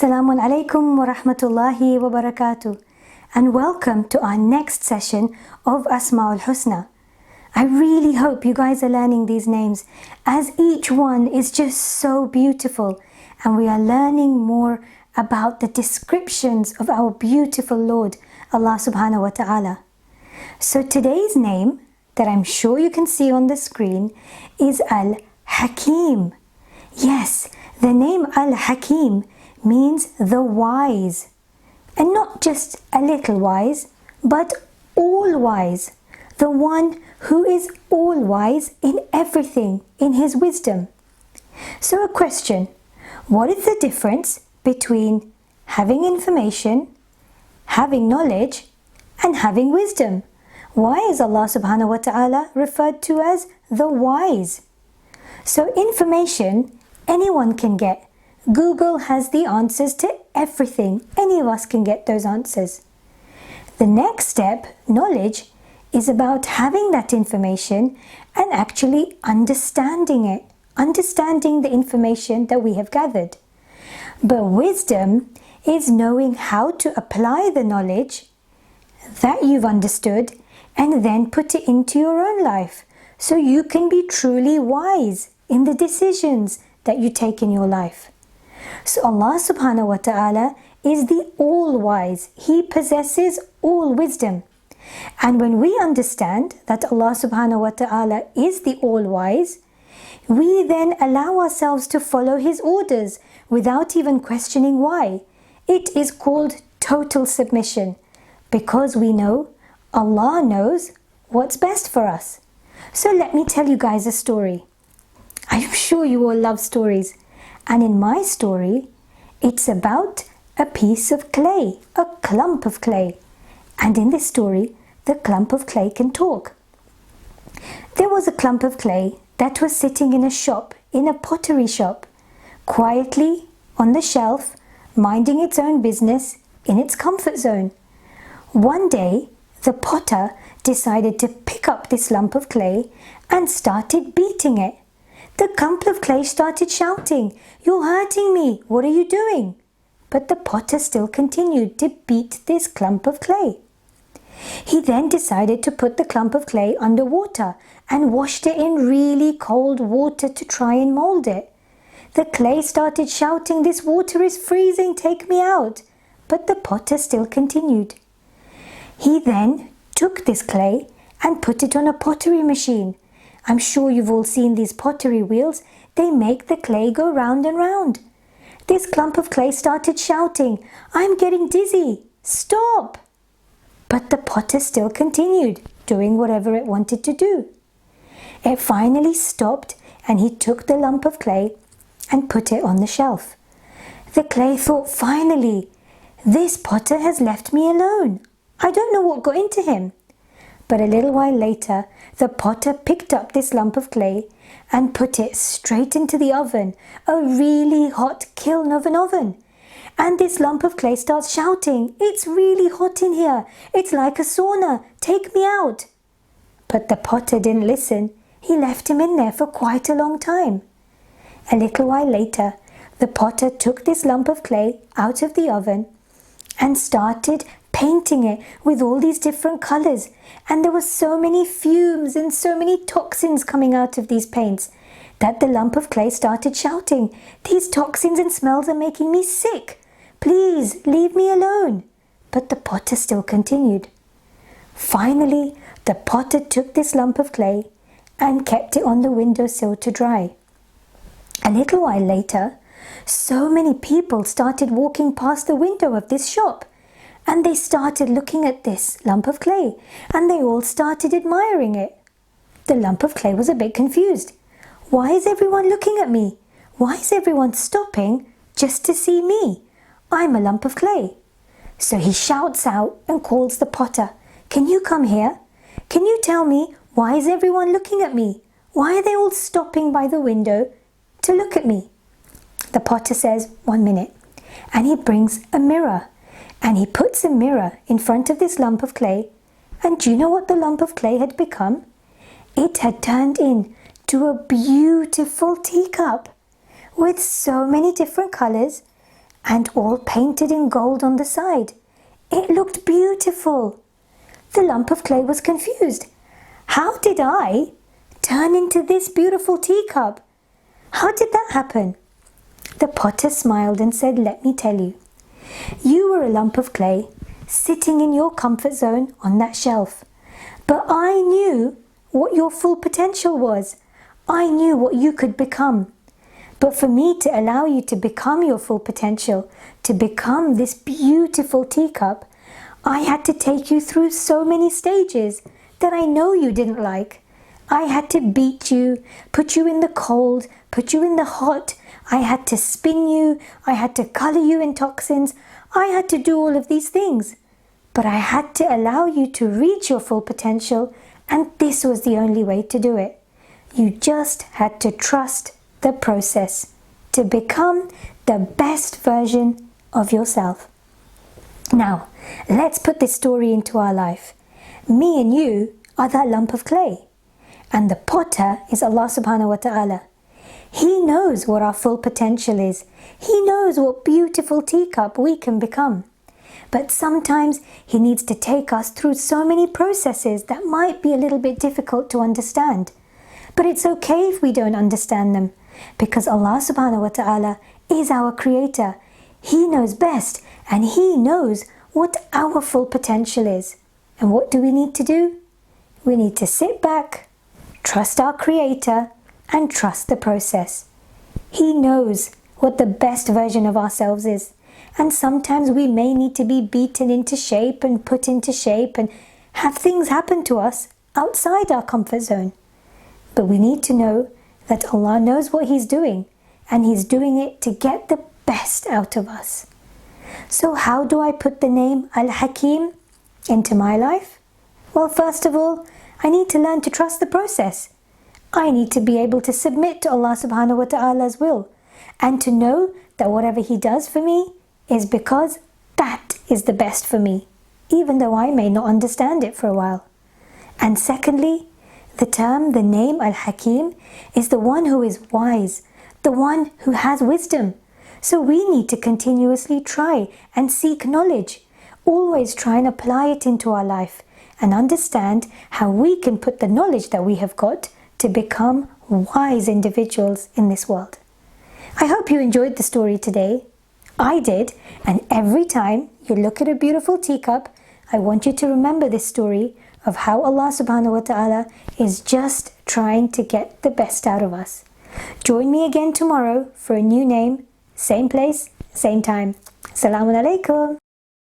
Assalamu alaikum wa rahmatullahi wa barakatuh, and welcome to our next session of Asmaul Husna. I really hope you guys are learning these names, as each one is just so beautiful, and we are learning more about the descriptions of our beautiful Lord, Allah subhanahu wa ta'ala. So today's name that I'm sure you can see on the screen is Al-Hakeem. Yes, the name Al-Hakeem means the wise, and not just a little wise, but all wise, the one who is all wise in everything, in his wisdom. So a question: what is the difference between having information, having knowledge, and having wisdom? Why is Allah subhanahu wa ta'ala referred to as the wise? So information anyone can get. Google has the answers to everything. Any of us can get those answers. The next step, knowledge, is about having that information and actually understanding it, understanding the information that we have gathered. But wisdom is knowing how to apply the knowledge that you've understood and then put it into your own life, so you can be truly wise in the decisions that you take in your life. So Allah subhanahu wa ta'ala is the all-wise. He possesses all wisdom. And when we understand that Allah subhanahu wa ta'ala is the all-wise, we then allow ourselves to follow His orders without even questioning why. It is called total submission, because we know Allah knows what's best for us. So let me tell you guys a story. I'm sure you all love stories. And in my story, it's about a piece of clay, a clump of clay. And in this story, the clump of clay can talk. There was a clump of clay that was sitting in a shop, in a pottery shop, quietly on the shelf, minding its own business in its comfort zone. One day, the potter decided to pick up this lump of clay and started beating it. The clump of clay started shouting, "You're hurting me, what are you doing?" But the potter still continued to beat this clump of clay. He then decided to put the clump of clay under water and washed it in really cold water to try and mold it. The clay started shouting, "This water is freezing, take me out." But the potter still continued. He then took this clay and put it on a pottery machine. I'm sure you've all seen these pottery wheels. They make the clay go round and round. This clump of clay started shouting, "I'm getting dizzy, stop!" But the potter still continued, doing whatever it wanted to do. It finally stopped, and he took the lump of clay and put it on the shelf. The clay thought, "Finally, this potter has left me alone. I don't know what got into him." But a little while later, the potter picked up this lump of clay and put it straight into the oven, a really hot kiln of an oven. And this lump of clay starts shouting, "It's really hot in here. It's like a sauna. Take me out." But the potter didn't listen. He left him in there for quite a long time. A little while later, the potter took this lump of clay out of the oven and started painting it with all these different colors, and there were so many fumes and so many toxins coming out of these paints that the lump of clay started shouting, "These toxins and smells are making me sick. Please leave me alone." But the potter still continued. Finally, the potter took this lump of clay and kept it on the windowsill to dry. A little while later, so many people started walking past the window of this shop. And they started looking at this lump of clay, and they all started admiring it. The lump of clay was a bit confused. "Why is everyone looking at me? Why is everyone stopping just to see me? I'm a lump of clay." So he shouts out and calls the potter, "Can you come here? Can you tell me, why is everyone looking at me? Why are they all stopping by the window to look at me?" The potter says, "1 minute." And he brings a mirror. And he puts a mirror in front of this lump of clay. And do you know what the lump of clay had become? It had turned into a beautiful teacup with so many different colors and all painted in gold on the side. It looked beautiful. The lump of clay was confused. How did I turn into this beautiful teacup? How did that happen? The potter smiled and said, "Let me tell you. You were a lump of clay sitting in your comfort zone on that shelf. But I knew what your full potential was. I knew what you could become. But for me to allow you to become your full potential, to become this beautiful teacup, I had to take you through so many stages that I know you didn't like. I had to beat you, put you in the cold, put you in the hot. I had to spin you. I had to color you in toxins. I had to do all of these things. But I had to allow you to reach your full potential, and this was the only way to do it. You just had to trust the process to become the best version of yourself." Now, let's put this story into our life. Me and you are that lump of clay, and the potter is Allah subhanahu wa ta'ala. He knows what our full potential is. He knows what beautiful teacup we can become. But sometimes He needs to take us through so many processes that might be a little bit difficult to understand. But it's okay if we don't understand them, because Allah subhanahu wa ta'ala is our creator. He knows best, and He knows what our full potential is. And what do we need to do? We need to sit back, trust our creator, and trust the process. He knows what the best version of ourselves is. And sometimes we may need to be beaten into shape and put into shape and have things happen to us outside our comfort zone. But we need to know that Allah knows what He's doing, and He's doing it to get the best out of us. So how do I put the name Al-Hakeem into my life? Well, first of all, I need to learn to trust the process. I need to be able to submit to Allah subhanahu wa ta'ala's will, and to know that whatever He does for me is because that is the best for me, even though I may not understand it for a while. And secondly, the name Al-Hakeem is the one who is wise, the one who has wisdom. So we need to continuously try and seek knowledge, always try and apply it into our life and understand how we can put the knowledge that we have got to become wise individuals in this world. I hope you enjoyed the story today. I did, and every time you look at a beautiful teacup, I want you to remember this story of how Allah subhanahu wa ta'ala is just trying to get the best out of us. Join me again tomorrow for a new name, same place, same time. Assalamu alaikum.